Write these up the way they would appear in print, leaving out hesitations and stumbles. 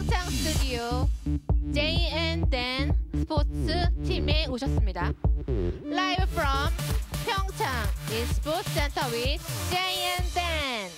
평창 스튜디오 Jay and Dan 스포츠 팀에 오셨습니다. Live from 평창 eSports Center with Jay and Dan.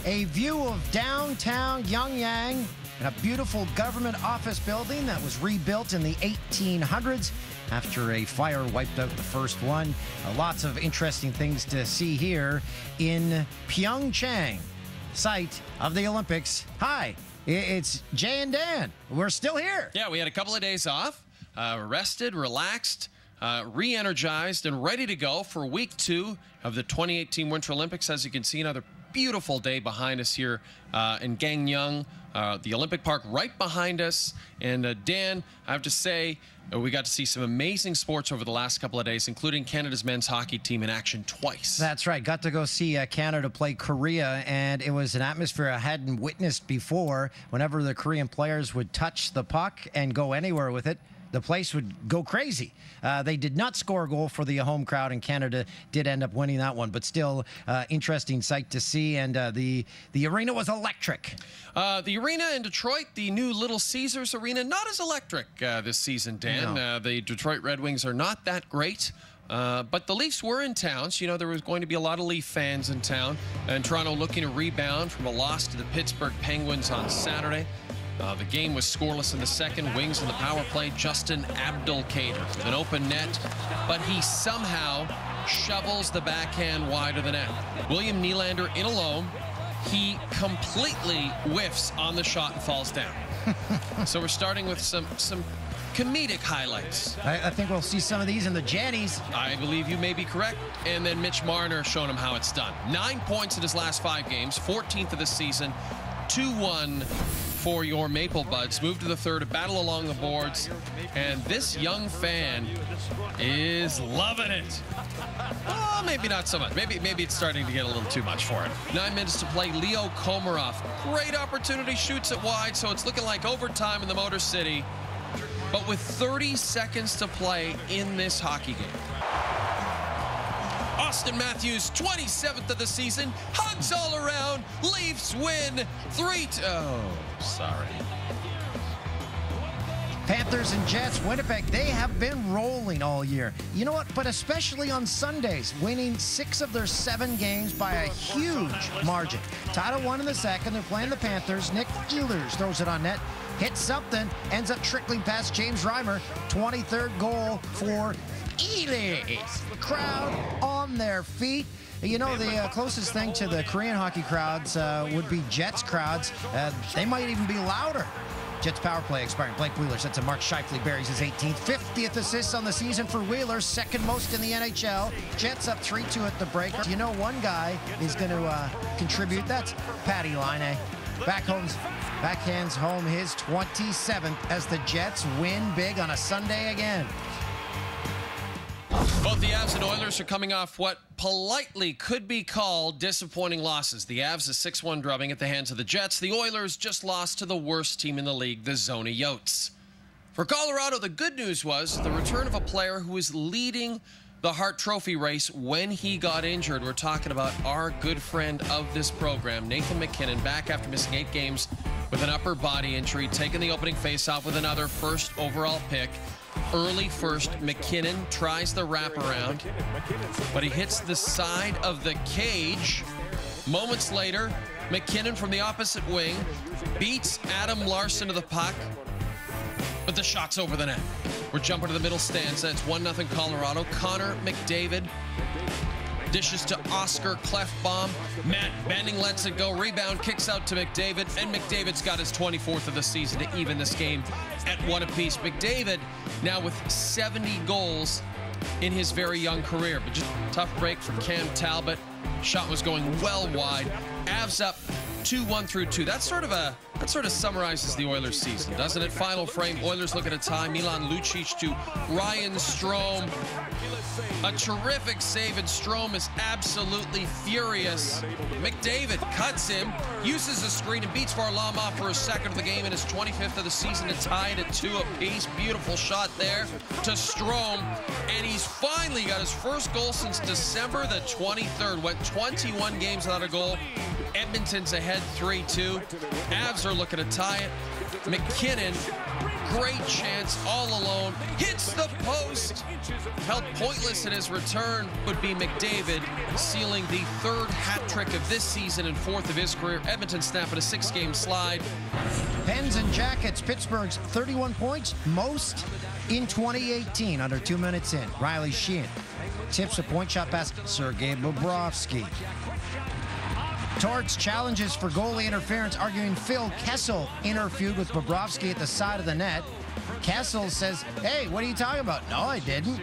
A view of downtown Pyongyang and a beautiful government office building that was rebuilt in the 1800s after a fire wiped out the first one. Lots of interesting things to see here in Pyeongchang, site of the Olympics. Hi, it's Jay and Dan. We're still here. Yeah, we had a couple of days off, rested, relaxed, re-energized, and ready to go for week 2 of the 2018 Winter Olympics. As you can see, another beautiful day behind us here in Gangneung, the Olympic Park right behind us. And Dan, I have to say, we got to see some amazing sports over the last couple of days, including Canada's men's hockey team in action twice. That's right. Got to go see Canada play Korea, and it was an atmosphere I hadn't witnessed before. Whenever the Korean players would touch the puck and go anywhere with it, the place would go crazy. They did not score a goal for the home crowd, and Canada did end up winning that one. But still, interesting sight to see, and the arena was electric. The arena in Detroit, the new Little Caesars Arena, not as electric this season, Dan. No. The Detroit Red Wings are not that great. But the Leafs were in town, so you know there was going to be a lot of Leaf fans in town. And Toronto looking to rebound from a loss to the Pittsburgh Penguins on Saturday. The game was scoreless in the second. Wings in the power play. Justin Abdelkader with an open net, but he somehow shovels the backhand wide of the net. William Nylander in alone. He completely whiffs on the shot and falls down. So we're starting with some comedic highlights. I think we'll see some of these in the Jannies. I believe you may be correct. And then Mitch Marner showing him how it's done. 9 points in his last 5 games, 14th of the season, 2-1 for your Maple Buds. Move to the third, a battle along the boards, and this young fan is loving it. Oh, maybe not so much. Maybe it's starting to get a little too much for him. 9 minutes to play. Leo Komarov, great opportunity, shoots it wide, so it's looking like overtime in the Motor City. But with 30 seconds to play in this hockey game, Austin Matthews, 27th of the season, hugs all around, Leafs win 3-2. Oh, sorry. Panthers and Jets, Winnipeg, they have been rolling all year. You know what? But especially on Sundays, winning 6 of their 7 games by a huge margin. Tied at 1 in the second. They're playing the Panthers. Nick Ehlers throws it on net. Hits something. Ends up trickling past James Reimer. 23rd goal for Ehlers. Crowd on their feet. You know, the closest thing to the Korean hockey crowds would be Jets crowds. They might even be louder. Jets power play expiring. Blake Wheeler sets to Mark Scheifele, buries his 18th. 50th assists on the season for Wheeler, second most in the NHL. Jets up 3-2 at the break. You know, one guy is going to contribute. That's Patty Laine. Backhands home his 27th as the Jets win big on a Sunday again. Both the Avs and Oilers are coming off what politely could be called disappointing losses. The Avs a 6-1 drubbing at the hands of the Jets. The Oilers just lost to the worst team in the league, the Zona Yotes. For Colorado, the good news was the return of a player who was leading the Hart Trophy race when he got injured. We're talking about our good friend of this program, Nathan MacKinnon, back after missing 8 games with an upper body injury, taking the opening faceoff with another first overall pick. Early first, MacKinnon tries the wraparound, but he hits the side of the cage. Moments later, MacKinnon from the opposite wing beats Adam Larson to the puck, but the shot's over the net. We're jumping to the middle stanza. It's 1-0 Colorado. Connor McDavid dishes to Oscar Clefbaum. Matt Benning lets it go. Rebound, kicks out to McDavid, and McDavid's got his 24th of the season to even this game at 1 apiece. McDavid now with 70 goals in his very young career. But just a tough break from Cam Talbot. Shot was going well wide. Avs up 2-1-2. That sort of summarizes the Oilers season, doesn't it? Final frame, Oilers look at a tie. Milan Lucic to Ryan Strome. A terrific save, and Strome is absolutely furious. McDavid cuts him, uses a screen, and beats Varlamov for his second of the game and his 25th of the season to tie it at 2 apiece. Beautiful shot there to Strome, and he's finally got his first goal since December the 23rd. Went 21 games without a goal. Edmonton's ahead 3-2. Avs are looking to tie it. McKinnon, great chance, all alone, hits the post. Held pointless in his return would be McDavid, sealing the 3rd hat trick of this season and 4th of his career. Edmonton snapping a 6-game slide. Pens and Jackets, Pittsburgh's 31 points, most in 2018, under 2 minutes in. Riley Sheehan tips a point shot past Sergei Bobrovsky. Torts challenges for goalie interference, arguing Phil Kessel interfered with Bobrovsky at the side of the net. Kessel says, hey, what are you talking about? No, I didn't.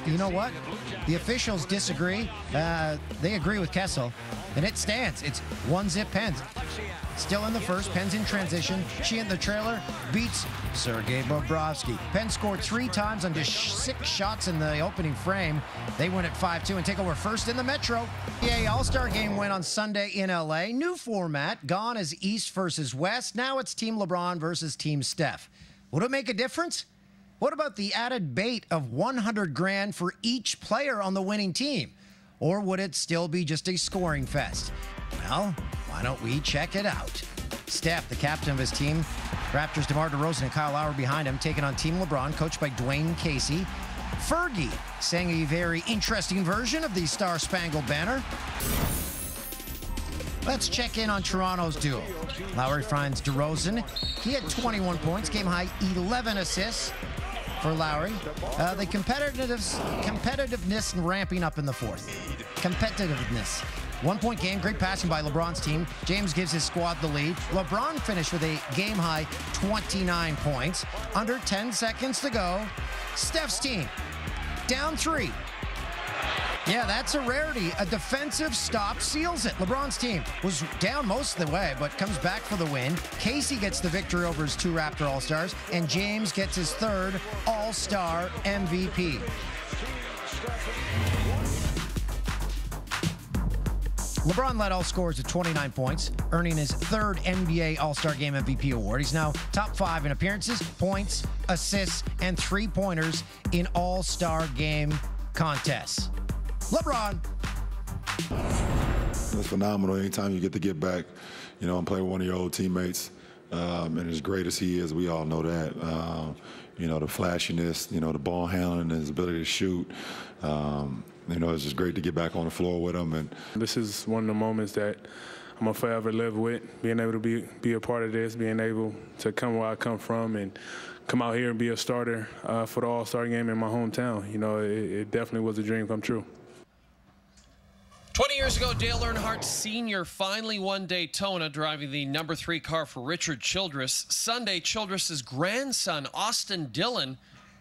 You know what? The officials disagree. They agree with Kessel, and it stands. It's 1-0 Pens. Still in the first, Pens in transition. She in the trailer beats Sergei Bobrovsky. Pens scored 3 times on just 6 shots in the opening frame. They win at 5-2 and take over first in the Metro. NBA All-Star Game win on Sunday in LA. New format, gone as East versus West. Now it's Team LeBron versus Team Steph. Would it make a difference? What about the added bait of $100,000 for each player on the winning team? Or would it still be just a scoring fest? Well, why don't we check it out? Steph, the captain of his team, Raptors' DeMar DeRozan and Kyle Lowry behind him, taking on Team LeBron, coached by Dwayne Casey. Fergie sang a very interesting version of the Star-Spangled Banner. Let's check in on Toronto's duo. Lowry finds DeRozan. He had 21 points, game-high 11 assists for Lowry. The competitiveness ramping up in the fourth. Competitiveness. 1-point game, great passing by LeBron's team. James gives his squad the lead. LeBron finished with a game-high 29 points. Under 10 seconds to go. Steph's team, down 3. Yeah, that's a rarity. A defensive stop seals it. LeBron's team was down most of the way, but comes back for the win. Casey gets the victory over his 2 Raptor All-Stars, and James gets his 3rd All-Star MVP. LeBron led all scorers at 29 points, earning his 3rd NBA All-Star Game MVP award. He's now top 5 in appearances, points, assists, and 3-pointers in All-Star Game contests. LeBron. It's phenomenal anytime you get to get back, and play with one of your old teammates. And as great as he is, we all know that. The flashiness, the ball handling, his ability to shoot. It's just great to get back on the floor with him. And this is one of the moments that I'm gonna forever live with. Being able to be a part of this, being able to come where I come from and come out here and be a starter for the All-Star Game in my hometown. It definitely was a dream come true. 20 years ago, Dale Earnhardt Sr. finally won Daytona, driving the number 3 car for Richard Childress. Sunday, Childress's grandson, Austin Dillon,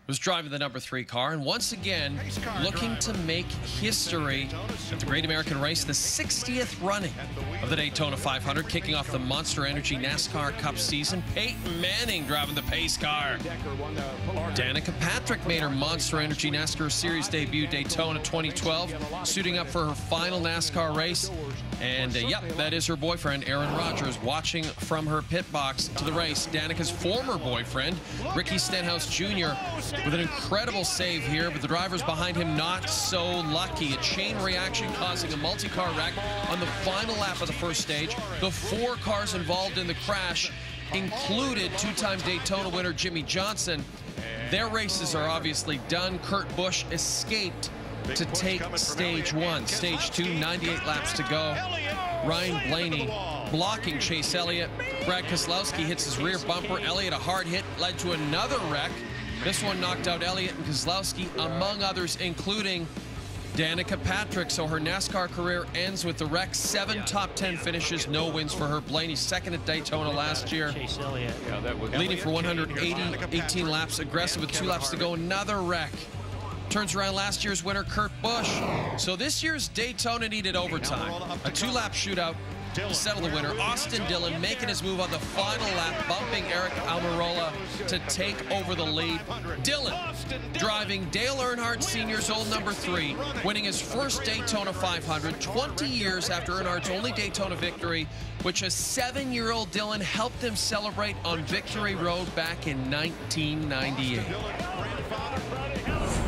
was driving the number 3 car, and once again looking to make history at the Great American Race, the 60th running of the Daytona 500, kicking off the Monster Energy NASCAR Cup season. Peyton Manning driving the pace car. Danica Patrick made her Monster Energy NASCAR Series debut Daytona 2012, suiting up for her final NASCAR race. And yep, that is her boyfriend, Aaron Rodgers, watching from her pit box to the race. Danica's former boyfriend, Ricky Stenhouse Jr., with an incredible save here, but the drivers behind him not so lucky. A chain reaction causing a multi-car wreck on the final lap of the first stage. The 4 cars involved in the crash included 2-time Daytona winner Jimmy Johnson. Their races are obviously done. Kurt Busch escaped to take stage 1. Stage 2, 98 laps to go. Ryan Blaney blocking Chase Elliott. Brad Keselowski hits his rear bumper. Elliott, a hard hit, led to another wreck. This one knocked out Elliott and Keselowski, among others, including Danica Patrick. So her NASCAR career ends with the wreck. 7 top 10 finishes, no wins for her. Blaney second at Daytona last year, leading for 18 laps, aggressive with 2 laps to go. Another wreck. Turns around last year's winner, Kurt Busch. So this year's Daytona needed overtime. A 2-lap shootout. To settle the winner, Austin Dillon making his move on the final lap, bumping Eric Almirola to take over the lead. Dillon driving Dale Earnhardt Sr.'s old number 3, winning his first Daytona 500, 20 years after Earnhardt's only Daytona victory, which a 7-year-old Dillon helped him celebrate on Victory Road back in 1998.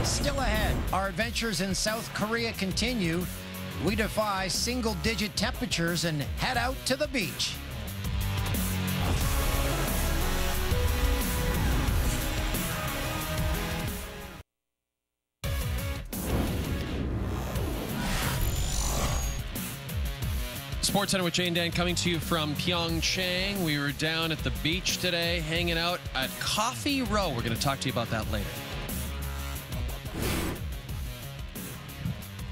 Still ahead, our adventures in South Korea continue. We defy single-digit temperatures and head out to the beach. Sports Center with Jay and Dan coming to you from Pyeongchang. We were down at the beach today, hanging out at Coffee Row. We're going to talk to you about that later.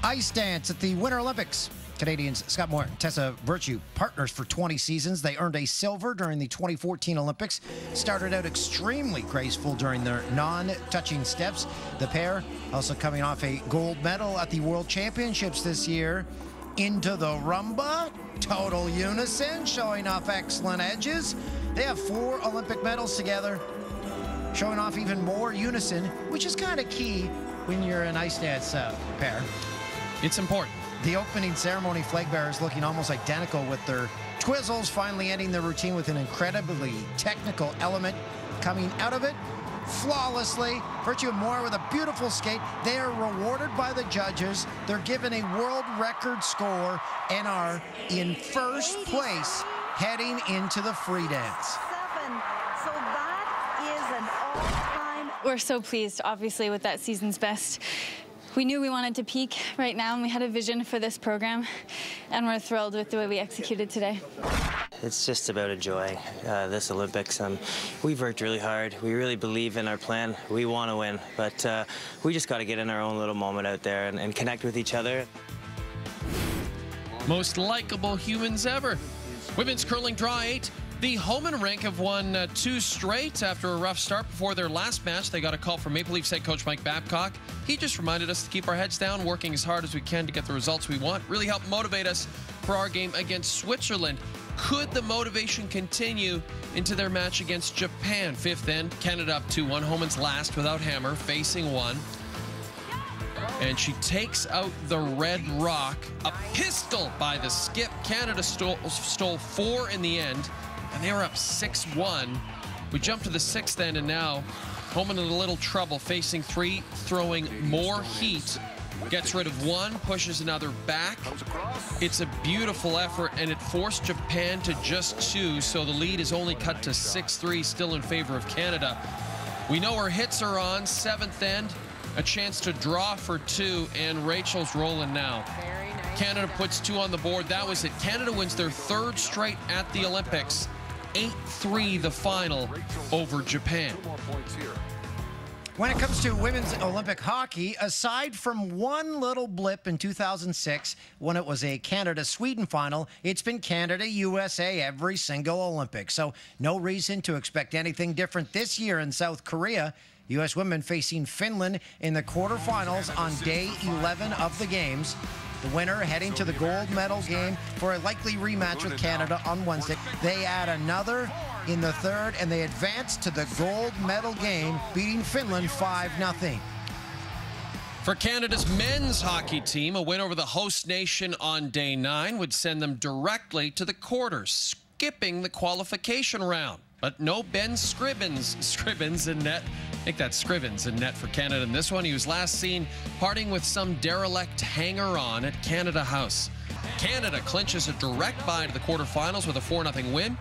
Ice dance at the Winter Olympics. Canadians Scott Moore and Tessa Virtue, partners for 20 seasons. They earned a silver during the 2014 Olympics. Started out extremely graceful during their non-touching steps. The pair also coming off a gold medal at the World Championships this year. Into the rumba, total unison, showing off excellent edges. They have 4 Olympic medals together, showing off even more unison, which is kind of key when you're an ice dance pair. It's important. The opening ceremony flag bearers looking almost identical with their twizzles, finally ending the routine with an incredibly technical element coming out of it flawlessly. Virtue and Moore with a beautiful skate. They are rewarded by the judges. They're given a world record score and are in first place heading into the free dance. So that is an all-time. We're so pleased, obviously, with that season's best. We knew we wanted to peak right now, and we had a vision for this program, and we're thrilled with the way we executed today. It's just about enjoying this Olympics. We've worked really hard. We really believe in our plan. We want to win, but we just got to get in our own little moment out there and connect with each other. Most likable humans ever. Women's curling draw 8. The home and rink have won 2 straight after a rough start. Before their last match, they got a call from Maple Leafs head coach Mike Babcock. He just reminded us to keep our heads down, working as hard as we can to get the results we want. Really helped motivate us for our game against Switzerland. Could the motivation continue into their match against Japan? 5th end, Canada up 2-1. Homan's last without Hammer, facing 1. And she takes out the red rock. A pistol by the skip. Canada stole 4 in the end. And they were up 6-1. We jump to the 6th end, and now Homan in a little trouble, facing 3, throwing more heat. Gets rid of 1, pushes another back. It's a beautiful effort, and it forced Japan to just 2, so the lead is only cut to 6-3, still in favor of Canada. We know her hits are on. 7th end, a chance to draw for 2, and Rachel's rolling now. Canada puts 2 on the board. That was it. Canada wins their 3rd straight at the Olympics. 8-3 the final over Japan. When it comes to women's Olympic hockey, aside from one little blip in 2006 when it was a Canada-Sweden final, it's been Canada-USA every single Olympic. So no reason to expect anything different this year in South Korea. U.S. women facing Finland in the quarterfinals on day 11 of the games. The winner heading to the gold medal game for a likely rematch with Canada on Wednesday. They add another in the 3rd, and they advance to the gold medal game, beating Finland 5-0. For Canada's men's hockey team, a win over the host nation on day 9 would send them directly to the quarters, skipping the qualification round. But no Ben Scrivens in net. I think that's Scrivens in net for Canada in this one. He was last seen partying with some derelict hanger-on at Canada House. Canada clinches a direct bye to the quarterfinals with a 4-0 win.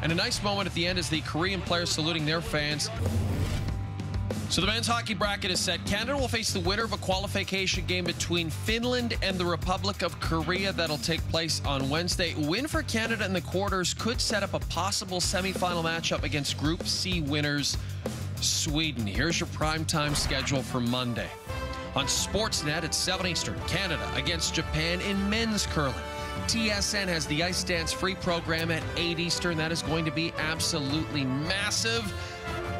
And a nice moment at the end as the Korean players saluting their fans. So the men's hockey bracket is set. Canada will face the winner of a qualification game between Finland and the Republic of Korea. That'll take place on Wednesday. Win for Canada in the quarters could set up a possible semifinal matchup against Group C winners Sweden. Here's your primetime schedule for Monday. On Sportsnet at 7 Eastern, Canada against Japan in men's curling. TSN has the Ice Dance free program at 8 Eastern. That is going to be absolutely massive.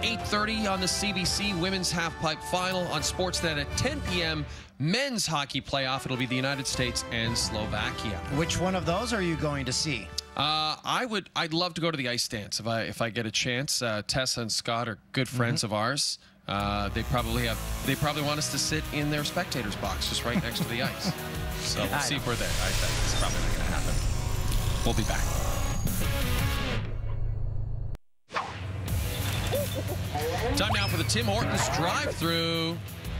8:30 on the CBC Women's Halfpipe Final. On Sportsnet at 10 p.m. Men's hockey playoff. It'll be the United States and Slovakia. Which one of those are you going to see? I'd love to go to the ice dance if I get a chance. Tessa and Scott are good friends of ours. They probably want us to sit in their spectators box just right next to the ice. So we'll see if we're there. I think it's probably not going to happen. We'll be back. Time now for the Tim Hortons drive-thru.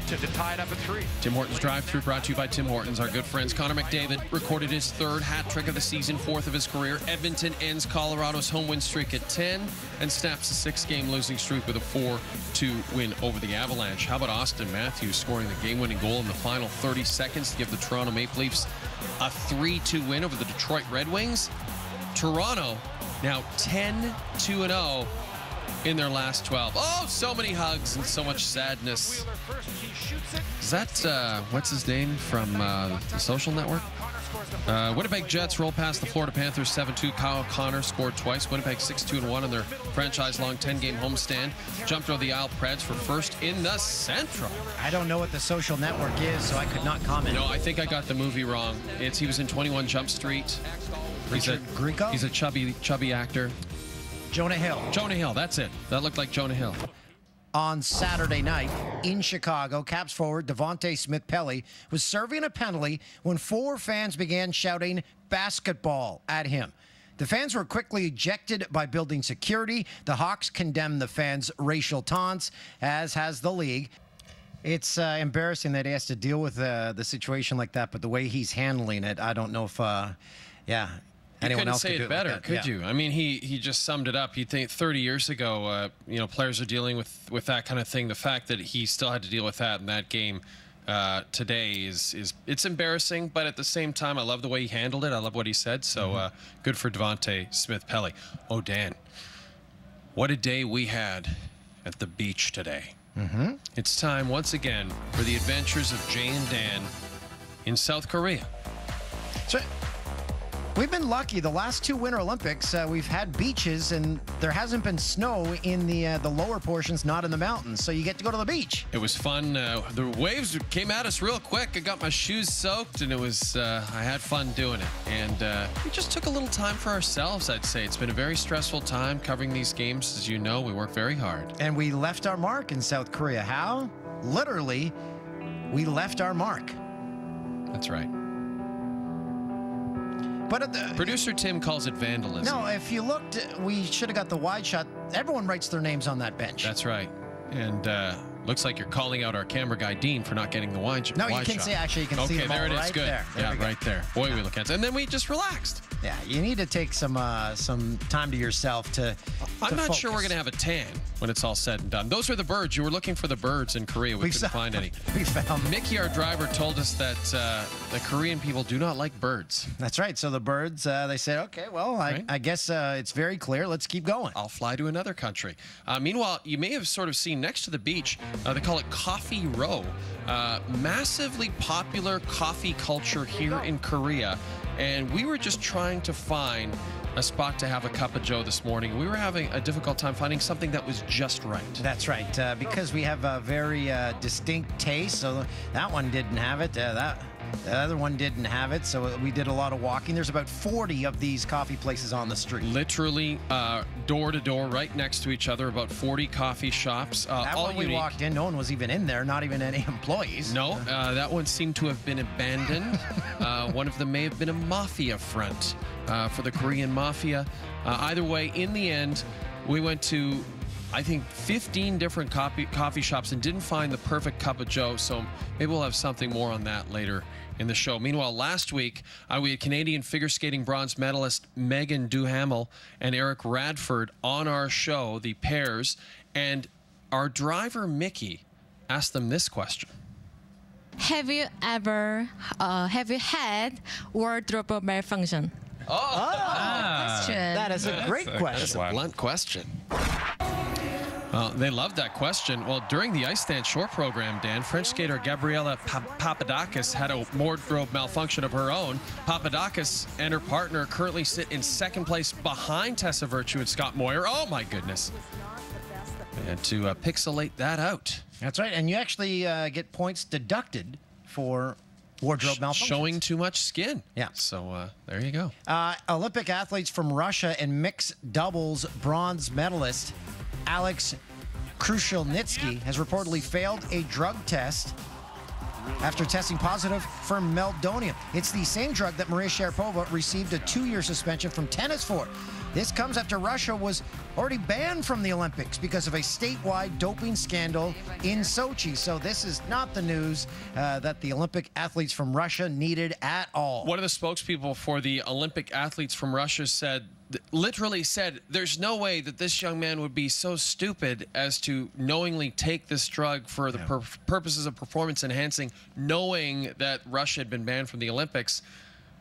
To tie it up at 3. Tim Hortons drive-thru brought to you by Tim Hortons. Our good friends Connor McDavid recorded his 3rd hat trick of the season, 4th of his career. Edmonton ends Colorado's home win streak at 10 and snaps a 6-game losing streak with a 4-2 win over the Avalanche. How about Austin Matthews scoring the game-winning goal in the final 30 seconds to give the Toronto Maple Leafs a 3-2 win over the Detroit Red Wings? Toronto now 10-2-0 in their last 12. Oh, so many hugs and so much sadness. Is that, what's his name from the Social Network? Winnipeg Jets roll past the Florida Panthers 7-2. Kyle Connor scored twice. Winnipeg 6-2-1 on their franchise-long 10-game homestand. Jumped over the Isle Preds for first in the Central. I don't know what the Social Network is, so I could not comment. No, I think I got the movie wrong. He was in 21 Jump Street. Richard Grieco? He's a chubby actor. Jonah Hill. Jonah Hill, that's it. That looked like Jonah Hill. On Saturday night in Chicago, Caps forward Devontae Smith-Pelly was serving a penalty when 4 fans began shouting basketball at him. The fans were quickly ejected by building security. The Hawks condemned the fans' racial taunts, as has the league. It's embarrassing that he has to deal with the situation like that, but the way he's handling it, I don't know if, anyone else say could it better, like could you? I mean, he just summed it up. You'd think 30 years ago, players are dealing with that kind of thing. The fact that he still had to deal with that in that game today it's embarrassing, but at the same time, I love the way he handled it. I love what he said. So good for Devontae Smith-Pelly. Oh, Dan, what a day we had at the beach today. It's time once again for the adventures of Jay and Dan in South Korea. So, we've been lucky. The last 2 Winter Olympics, we've had beaches, and there hasn't been snow in the lower portions, not in the mountains. So you get to go to the beach. It was fun. The waves came at us real quick. I got my shoes soaked, and it was I had fun doing it. And we just took a little time for ourselves, I'd say. It's been a very stressful time covering these games. As you know, we work very hard. And we left our mark in South Korea. How? Literally, we left our mark. That's right. But producer Tim calls it vandalism. No, if you looked, we should have got the wide shot. Everyone writes their names on that bench. That's right. And looks like you're calling out our camera guy, Dean, for not getting the wide shot. No, you can see, actually, you can see them all there it is. right Good. there. Yeah, right there. Boy, we look at it. And then we just relaxed. Yeah, you need to take some time to yourself to I'm not focus. sure we're going to have a tan when it's all said and done. Those are the birds. You were looking for the birds in Korea. We couldn't find any. We found Mickey, our driver, told us that the Korean people do not like birds. That's right. So the birds, they said, okay, well, I guess it's very clear. Let's keep going. I'll fly to another country. Meanwhile, you may have sort of seen next to the beach, they call it Coffee Row. Massively popular coffee culture here in Korea. And we were just trying to find a spot to have a cup of joe this morning. We were having a difficult time finding something that was just right. That's right, because we have a very distinct taste. So that one didn't have it. The other one didn't have it, so we did a lot of walking. There's about 40 of these coffee places on the street. Literally door to door, right next to each other, about 40 coffee shops. That all one we walked in, no one was even in there, not even any employees. No, that one seemed to have been abandoned. One of them may have been a mafia front for the Korean mafia. Either way, in the end, we went to, I think, 15 different coffee shops and didn't find the perfect cup of joe, so maybe we'll have something more on that later in the show. Meanwhile, last week, we had Canadian figure skating bronze medalist Megan Duhamel and Eric Radford on our show, the pairs, and our driver, Mickey, asked them this question. Have you had wardrobe malfunction? Question. That is a great question. That's a blunt question. Well, they loved that question. Well, during the Ice Dance Shore program, Dan, French skater Gabriela Papadakis had a wardrobe malfunction of her own. Papadakis and her partner currently sit in second place behind Tessa Virtue and Scott Moyer. Oh, my goodness. And to pixelate that out. That's right. And you actually get points deducted for wardrobe malfunction. Showing too much skin. Yeah. So there you go. Olympic athletes from Russia and mixed doubles bronze medalist Alex Krushelnitsky has reportedly failed a drug test after testing positive for meldonium. It's the same drug that Maria Sharapova received a 2-year suspension from tennis for. This comes after Russia was already banned from the Olympics because of a statewide doping scandal in Sochi. So this is not the news that the Olympic athletes from Russia needed at all. One of the spokespeople for the Olympic athletes from Russia literally said, there's no way that this young man would be so stupid as to knowingly take this drug for the purposes of performance enhancing, knowing that Russia had been banned from the Olympics.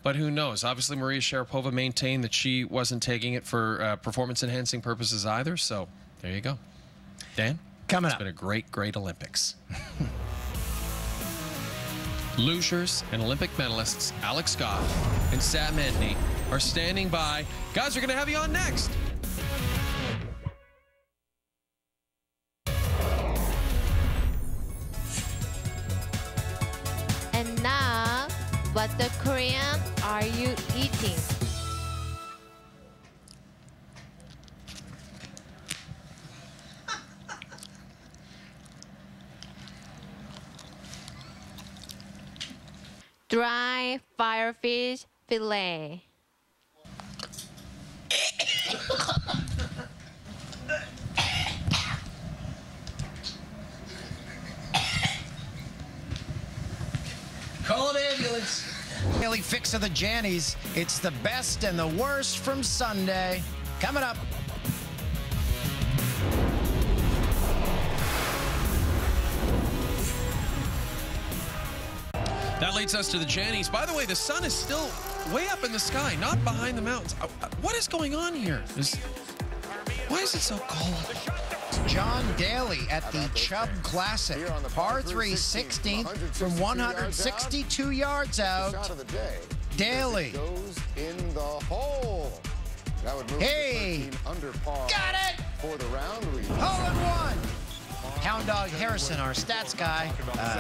But who knows? Obviously, Maria Sharapova maintained that she wasn't taking it for performance-enhancing purposes either. So there you go. Dan? Coming up. It's been a great, great Olympics. Lushers and Olympic medalists Alex Goff and Sam Edney are standing by. Guys, we're going to have you on next. And now, what the Korean are you eating? Dry firefish fillet. Call an ambulance. Daily fix of the Jannies. It's the best and the worst from Sunday. Coming up. That leads us to the Jannies. By the way, the sun is still way up in the sky, not behind the mountains. What is going on here? Why is it so cold? John Daly at the Chubb Classic. Par 3, 16th from 162 yards out. Daly. Goes in the hole. That would move hey! Under par. Got it! For the round. Hole in one. Hound Dog Harrison, our stats guy.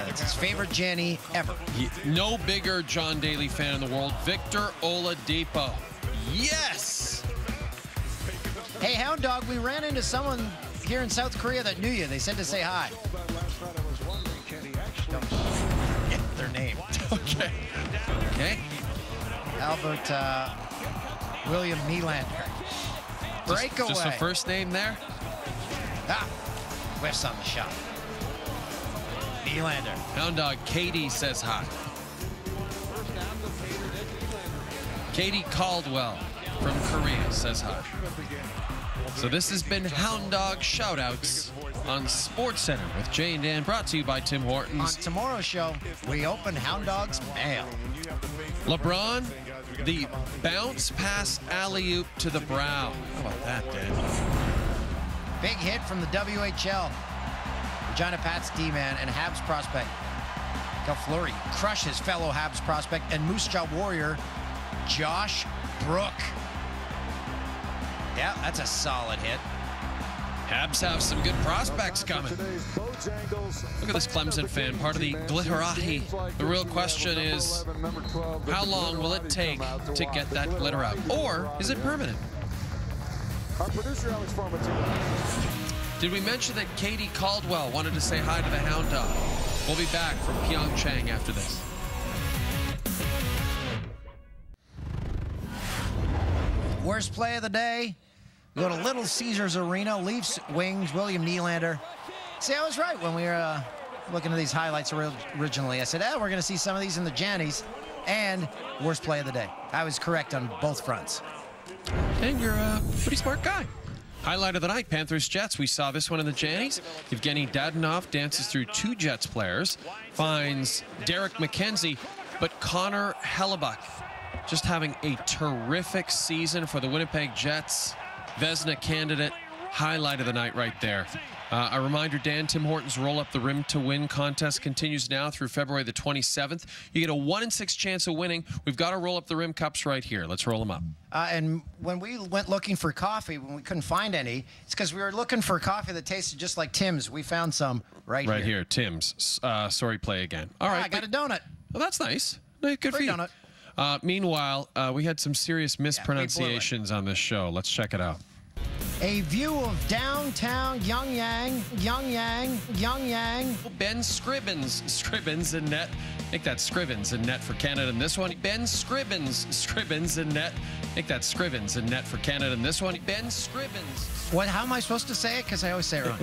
It's his favorite Janny ever. No bigger John Daly fan in the world. Victor Oladipo. Yes! Hey, Hound Dog, we ran into someone here in South Korea that knew you. They said to say hi. Don't forget their name. Okay. Okay. Albert William Nylander. Breakaway. Just the first name there? Ah, whiffs on the shot. Nylander. Hound Dog Katie says hi. Katie Caldwell from Korea says hi. So this has been Hound Dog Shoutouts on SportsCenter with Jay and Dan, brought to you by Tim Hortons. On tomorrow's show, we open Hound Dog's mail. LeBron, the bounce pass alley-oop to the brow. How about that, Dan? Big hit from the WHL. Regina Pats D-man and Habs prospect. Cal Fleury crushes fellow Habs prospect and Moose Jaw Warrior Josh Brook. Yeah, that's a solid hit. Habs have some good prospects coming. Look at this Clemson fan, part of the glitterati. The real question is, how long will it take to get that glitter out? Or is it permanent? Our producer, Alex Farmer. Did we mention that Katie Caldwell wanted to say hi to the Hound Dog? We'll be back from Pyeongchang after this. Worst play of the day. We go to Little Caesars Arena. Leafs wings, William Nylander. See, I was right when we were looking at these highlights originally. I said, we're going to see some of these in the Jannies. And worst play of the day. I was correct on both fronts. And you're a pretty smart guy. Highlight of the night, Panthers-Jets. We saw this one in the Jannies. Evgeny Dadonov dances through 2 Jets players, finds Derek McKenzie, but Connor Hellebuck just having a terrific season for the Winnipeg Jets. Vezina candidate. Highlight of the night right there. A reminder, Dan, Tim Hortons Roll Up the Rim to Win contest continues now through February the 27th. You get a 1 in 6 chance of winning. We've got our Roll Up the Rim cups right here. Let's roll them up. And when we went looking for coffee, when we couldn't find any, it's because we were looking for coffee that tasted just like Tim's. We found some right here. Right here, Tim's. Sorry, play again. All right. I got a donut. Well, that's nice. Good for Free you. donut. Meanwhile, we had some serious mispronunciations on this show. Let's check it out. A view of downtown Yongyang. Ben Scribbins in net. I think that's Scrivens in net for Canada in this one. Ben Scribbins in net. I think that's Scrivens in net for Canada in this one. Ben Scribbins. What? How am I supposed to say it? Because I always say it wrong.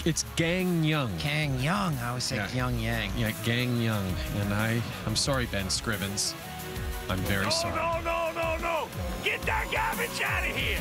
It's Gang Young. Gang Young. I always say Yang. Yeah, Gang Young. And I'm sorry, Ben Scrivens. I'm very sorry. No. Get that garbage out of here.